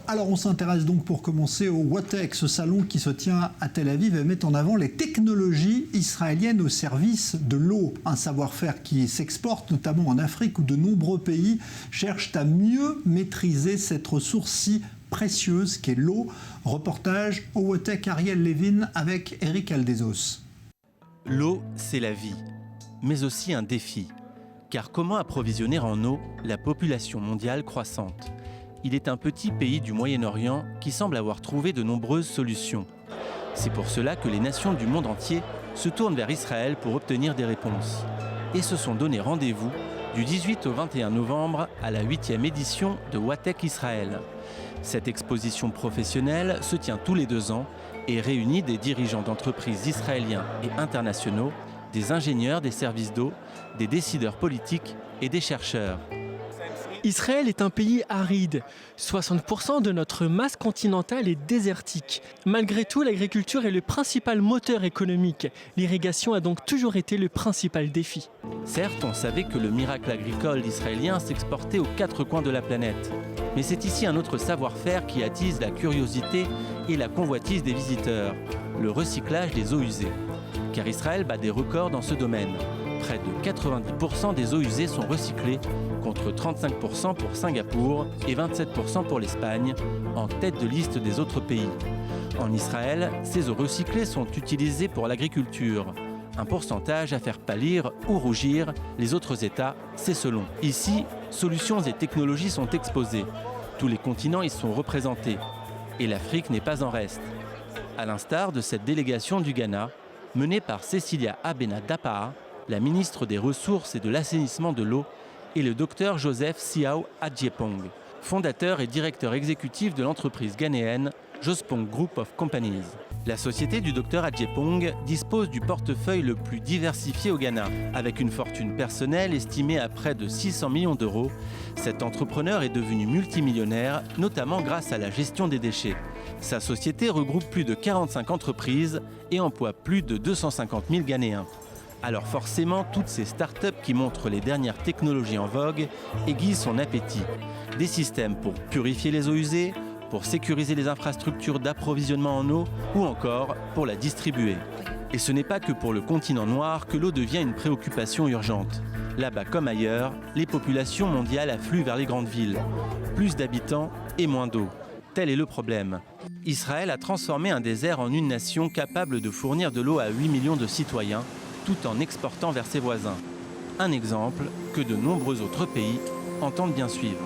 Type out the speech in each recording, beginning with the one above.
Alors on s'intéresse donc pour commencer au WATEC, ce salon qui se tient à Tel Aviv et met en avant les technologies israéliennes au service de l'eau. Un savoir-faire qui s'exporte notamment en Afrique où de nombreux pays cherchent à mieux maîtriser cette ressource si précieuse qu'est l'eau. Reportage au WATEC Ariel Levin avec Eric Aldezos. L'eau, c'est la vie, mais aussi un défi. Car comment approvisionner en eau la population mondiale croissante ? Il est un petit pays du Moyen-Orient qui semble avoir trouvé de nombreuses solutions. C'est pour cela que les nations du monde entier se tournent vers Israël pour obtenir des réponses. Et se sont donné rendez-vous du 18 au 21 novembre à la 8e édition de WATEC Israël. Cette exposition professionnelle se tient tous les 2 ans et réunit des dirigeants d'entreprises israéliens et internationaux, des ingénieurs des services d'eau, des décideurs politiques et des chercheurs. Israël est un pays aride. 60% de notre masse continentale est désertique. Malgré tout, l'agriculture est le principal moteur économique. L'irrigation a donc toujours été le principal défi. Certes, on savait que le miracle agricole israélien s'exportait aux 4 coins de la planète. Mais c'est ici un autre savoir-faire qui attise la curiosité et la convoitise des visiteurs, le recyclage des eaux usées. Car Israël bat des records dans ce domaine. Près de 90% des eaux usées sont recyclées, contre 35% pour Singapour et 27% pour l'Espagne, en tête de liste des autres pays. En Israël, ces eaux recyclées sont utilisées pour l'agriculture. Un pourcentage à faire pâlir ou rougir les autres États, c'est selon. Ici, solutions et technologies sont exposées. Tous les continents y sont représentés. Et l'Afrique n'est pas en reste. À l'instar de cette délégation du Ghana, menée par Cecilia Abena-Dapaah, la ministre des Ressources et de l'Assainissement de l'eau, et le docteur Joseph Siao Adjepong, fondateur et directeur exécutif de l'entreprise ghanéenne Jospong Group of Companies. La société du docteur Adjepong dispose du portefeuille le plus diversifié au Ghana. Avec une fortune personnelle estimée à près de 600 millions d'euros, cet entrepreneur est devenu multimillionnaire, notamment grâce à la gestion des déchets. Sa société regroupe plus de 45 entreprises et emploie plus de 250 000 Ghanéens. Alors forcément, toutes ces startups qui montrent les dernières technologies en vogue aiguisent son appétit. Des systèmes pour purifier les eaux usées, pour sécuriser les infrastructures d'approvisionnement en eau ou encore pour la distribuer. Et ce n'est pas que pour le continent noir que l'eau devient une préoccupation urgente. Là-bas comme ailleurs, les populations mondiales affluent vers les grandes villes. Plus d'habitants et moins d'eau. Tel est le problème. Israël a transformé un désert en une nation capable de fournir de l'eau à 8 millions de citoyens, tout en exportant vers ses voisins. Un exemple que de nombreux autres pays entendent bien suivre.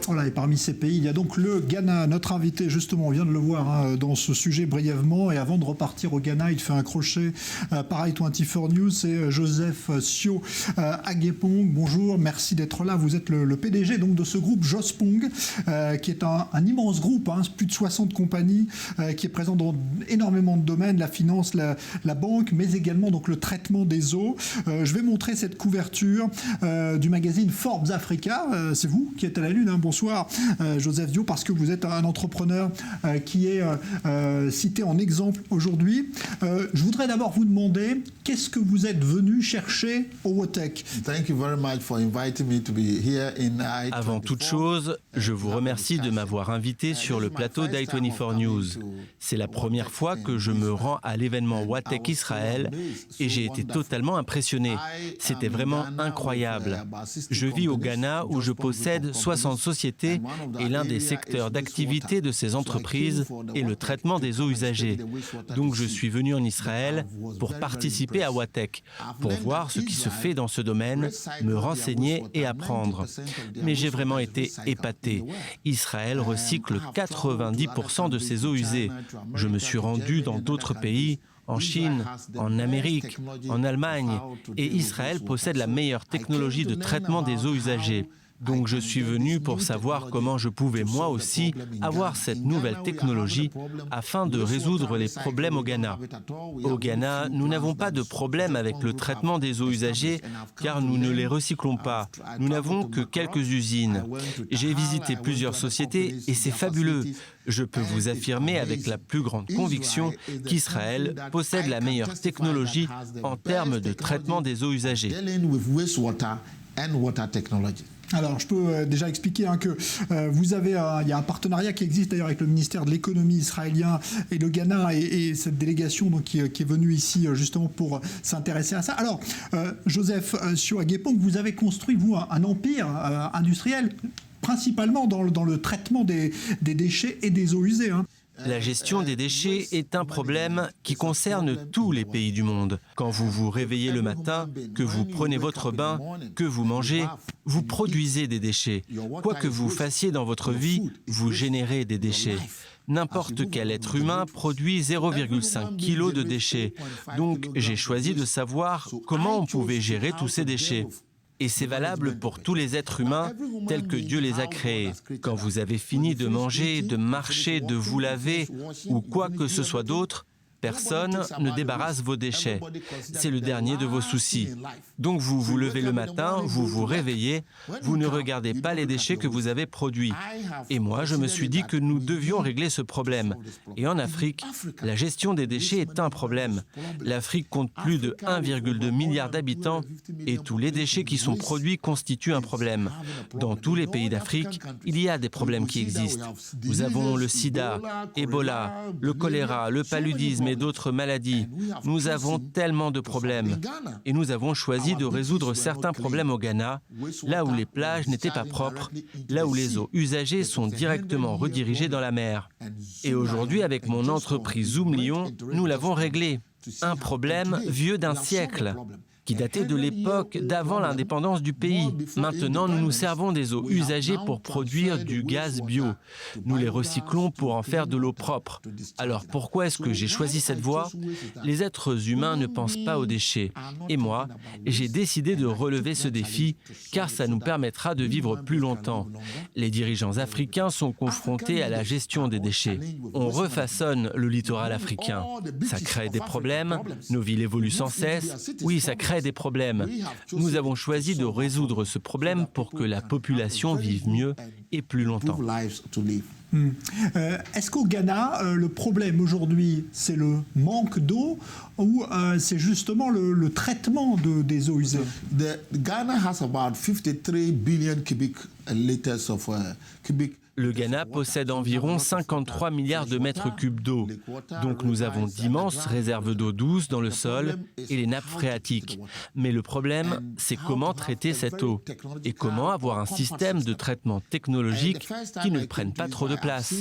Voilà, et parmi ces pays, il y a donc le Ghana. Notre invité, justement, on vient de le voir dans ce sujet brièvement. Et avant de repartir au Ghana, il fait un crochet par i24 News. C'est Joseph Siao Adjepong. Bonjour, merci d'être là. Vous êtes le PDG donc, de ce groupe Jospong, qui est un immense groupe, plus de 60 compagnies, qui est présent dans énormément de domaines, la finance, la banque, mais également donc, le traitement des eaux. Je vais montrer cette couverture du magazine Forbes Africa. C'est vous qui êtes à la lune, Bonsoir Joseph Siao, parce que vous êtes un entrepreneur qui est cité en exemple aujourd'hui. Je voudrais d'abord vous demander, qu'est-ce que vous êtes venu chercher au WATEC? Avant toute chose, je vous remercie de m'avoir invité sur le plateau d'i24 News. C'est la première fois que je me rends à l'événement WATEC Israël et j'ai été totalement impressionné. C'était vraiment incroyable. Je vis au Ghana où je possède 60 sociétés et l'un des secteurs d'activité de ces entreprises est le traitement des eaux usagées. Donc je suis venu en Israël pour participer à WATEC, pour voir ce qui se fait dans ce domaine, me renseigner et apprendre. Mais j'ai vraiment été épaté. Israël recycle 90% de ses eaux usées. Je me suis rendu dans d'autres pays, en Chine, en Amérique, en Allemagne, et Israël possède la meilleure technologie de traitement des eaux usagées. Donc je suis venu pour savoir comment je pouvais moi aussi avoir cette nouvelle technologie afin de résoudre les problèmes au Ghana. Au Ghana, nous n'avons pas de problème avec le traitement des eaux usagées car nous ne les recyclons pas. Nous n'avons que quelques usines. J'ai visité plusieurs sociétés et c'est fabuleux. Je peux vous affirmer avec la plus grande conviction qu'Israël possède la meilleure technologie en termes de traitement des eaux usagées. Alors, je peux déjà expliquer que vous avez il y a un partenariat qui existe d'ailleurs avec le ministère de l'économie israélien et le Ghana et cette délégation donc, qui est venue ici justement pour s'intéresser à ça. Alors, Joseph Sio-Agepong, vous avez construit, vous, un empire industriel principalement dans le traitement des déchets et des eaux usées. La gestion des déchets est un problème qui concerne tous les pays du monde. Quand vous vous réveillez le matin, que vous prenez votre bain, que vous mangez, vous produisez des déchets. Quoi que vous fassiez dans votre vie, vous générez des déchets. N'importe quel être humain produit 0,5 kg de déchets. Donc, j'ai choisi de savoir comment on pouvait gérer tous ces déchets. Et c'est valable pour tous les êtres humains tels que Dieu les a créés. Quand vous avez fini de manger, de marcher, de vous laver ou quoi que ce soit d'autre, personne ne débarrasse vos déchets. C'est le dernier de vos soucis. Donc vous vous levez le matin, vous vous réveillez, vous ne regardez pas les déchets que vous avez produits. Et moi, je me suis dit que nous devions régler ce problème. Et en Afrique, la gestion des déchets est un problème. L'Afrique compte plus de 1,2 milliard d'habitants et tous les déchets qui sont produits constituent un problème. Dans tous les pays d'Afrique, il y a des problèmes qui existent. Nous avons le sida, Ebola, le choléra, le paludisme et d'autres maladies. Nous avons tellement de problèmes. Et nous avons choisi de résoudre certains problèmes au Ghana, là où les plages n'étaient pas propres, là où les eaux usagées sont directement redirigées dans la mer. Et aujourd'hui, avec mon entreprise Zoom Lyon, nous l'avons réglé. Un problème vieux d'un siècle, qui datait de l'époque d'avant l'indépendance du pays. Maintenant, nous nous servons des eaux usagées pour produire du gaz bio. Nous les recyclons pour en faire de l'eau propre. Alors pourquoi est-ce que j'ai choisi cette voie? Les êtres humains ne pensent pas aux déchets. Et moi, j'ai décidé de relever ce défi, car ça nous permettra de vivre plus longtemps. Les dirigeants africains sont confrontés à la gestion des déchets. On refaçonne le littoral africain. Ça crée des problèmes, nos villes évoluent sans cesse. Oui, ça crée des problèmes. Nous avons choisi de résoudre ce problème pour que la population vive mieux et plus longtemps. Est-ce qu'au Ghana, le problème aujourd'hui, c'est le manque d'eau ou c'est justement le traitement des eaux usées? The Ghana has about 53 billion cubic liters of Le Ghana possède environ 53 milliards de mètres cubes d'eau. Donc nous avons d'immenses réserves d'eau douce dans le sol et les nappes phréatiques. Mais le problème, c'est comment traiter cette eau et comment avoir un système de traitement technologique qui ne prenne pas trop de place.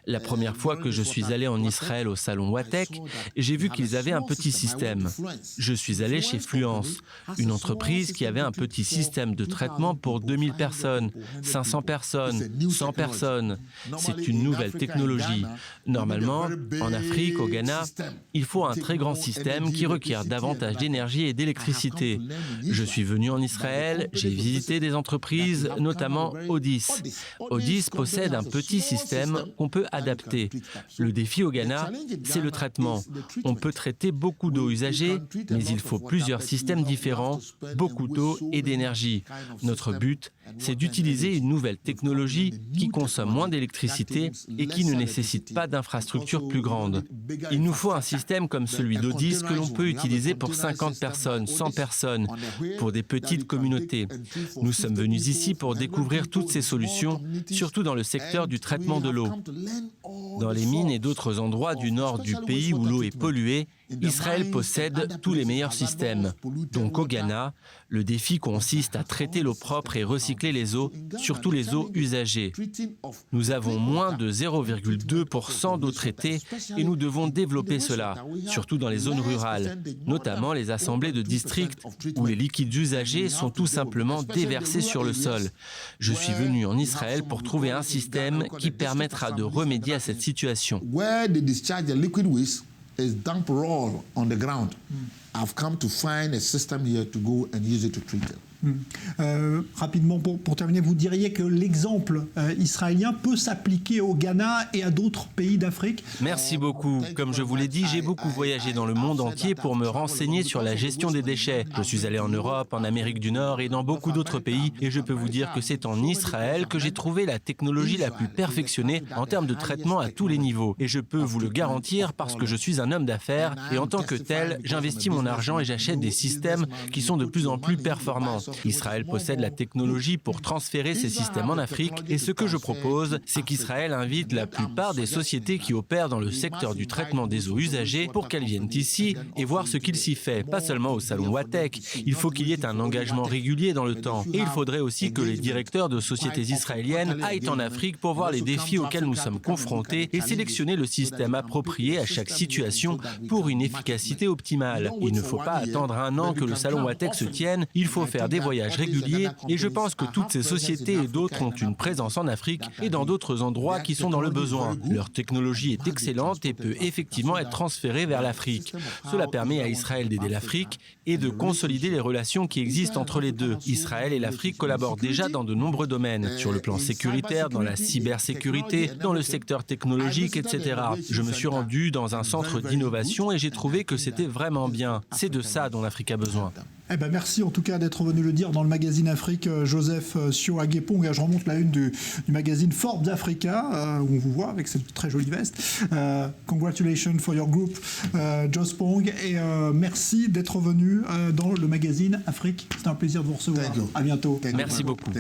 La première fois que je suis allé en Israël au salon Watec, j'ai vu qu'ils avaient un petit système. Je suis allé chez Fluence, une entreprise qui avait un petit système de traitement pour 2000 personnes, 500 personnes, 100 personnes. C'est une nouvelle technologie. Normalement, en Afrique, au Ghana, il faut un très grand système qui requiert davantage d'énergie et d'électricité. Je suis venu en Israël, j'ai visité des entreprises, notamment Odis. Odis possède un petit système qu'on peut adapter. Le défi au Ghana, c'est le traitement. On peut traiter beaucoup d'eau usagée, mais il faut plusieurs systèmes différents, beaucoup d'eau et d'énergie. Notre but, c'est d'utiliser une nouvelle technologie qui consomme moins d'électricité et qui ne nécessite pas d'infrastructures plus grandes. Il nous faut un système comme celui d'Odis que l'on peut utiliser pour 50 personnes, 100 personnes, pour des petites communautés. Nous sommes venus ici pour découvrir toutes ces solutions, surtout dans le secteur du traitement de l'eau. Dans les mines et d'autres endroits du nord du pays où l'eau est polluée, Israël possède tous les meilleurs systèmes. Donc au Ghana, le défi consiste à traiter l'eau propre et recycler les eaux, surtout les eaux usagées. Nous avons moins de 0,2% d'eau traitée et nous devons développer cela, surtout dans les zones rurales, notamment les assemblées de districts où les liquides usagés sont tout simplement déversés sur le sol. Je suis venu en Israël pour trouver un système qui permettra de remédier à cette situation. Is dump raw on the ground. I've come to find a system here to go and use it to treat it. Rapidement, pour terminer, vous diriez que l'exemple israélien peut s'appliquer au Ghana et à d'autres pays d'Afrique? Merci beaucoup. Comme je vous l'ai dit, j'ai beaucoup voyagé dans le monde entier pour me renseigner sur la gestion des déchets. Je suis allé en Europe, en Amérique du Nord et dans beaucoup d'autres pays et je peux vous dire que c'est en Israël que j'ai trouvé la technologie la plus perfectionnée en termes de traitement à tous les niveaux. Et je peux vous le garantir parce que je suis un homme d'affaires et en tant que tel, j'investis mon argent et j'achète des systèmes qui sont de plus en plus performants. Israël possède la technologie pour transférer ces systèmes en Afrique et ce que je propose, c'est qu'Israël invite la plupart des sociétés qui opèrent dans le secteur du traitement des eaux usagées pour qu'elles viennent ici et voir ce qu'il s'y fait, pas seulement au salon Watec. Il faut qu'il y ait un engagement régulier dans le temps. Et il faudrait aussi que les directeurs de sociétés israéliennes aillent en Afrique pour voir les défis auxquels nous sommes confrontés et sélectionner le système approprié à chaque situation pour une efficacité optimale. Il ne faut pas attendre un an que le salon Watec se tienne, il faut faire des voyages réguliers et je pense que toutes ces sociétés et d'autres ont une présence en Afrique et dans d'autres endroits qui sont dans le besoin. Leur technologie est excellente et peut effectivement être transférée vers l'Afrique. Cela permet à Israël d'aider l'Afrique et de consolider les relations qui existent entre les deux. Israël et l'Afrique collaborent déjà dans de nombreux domaines, sur le plan sécuritaire, dans la cybersécurité, dans le secteur technologique, etc. Je me suis rendu dans un centre d'innovation et j'ai trouvé que c'était vraiment bien. C'est de ça dont l'Afrique a besoin. Eh ben merci en tout cas d'être venu le dire dans le magazine Afrique, Joseph Sio Agépong. Je remonte la une du magazine Forbes Africa, où on vous voit avec cette très jolie veste. Congratulations for your group, Jos Pong. Et merci d'être venu dans le magazine Afrique. C'était un plaisir de vous recevoir. À bientôt. Merci beaucoup.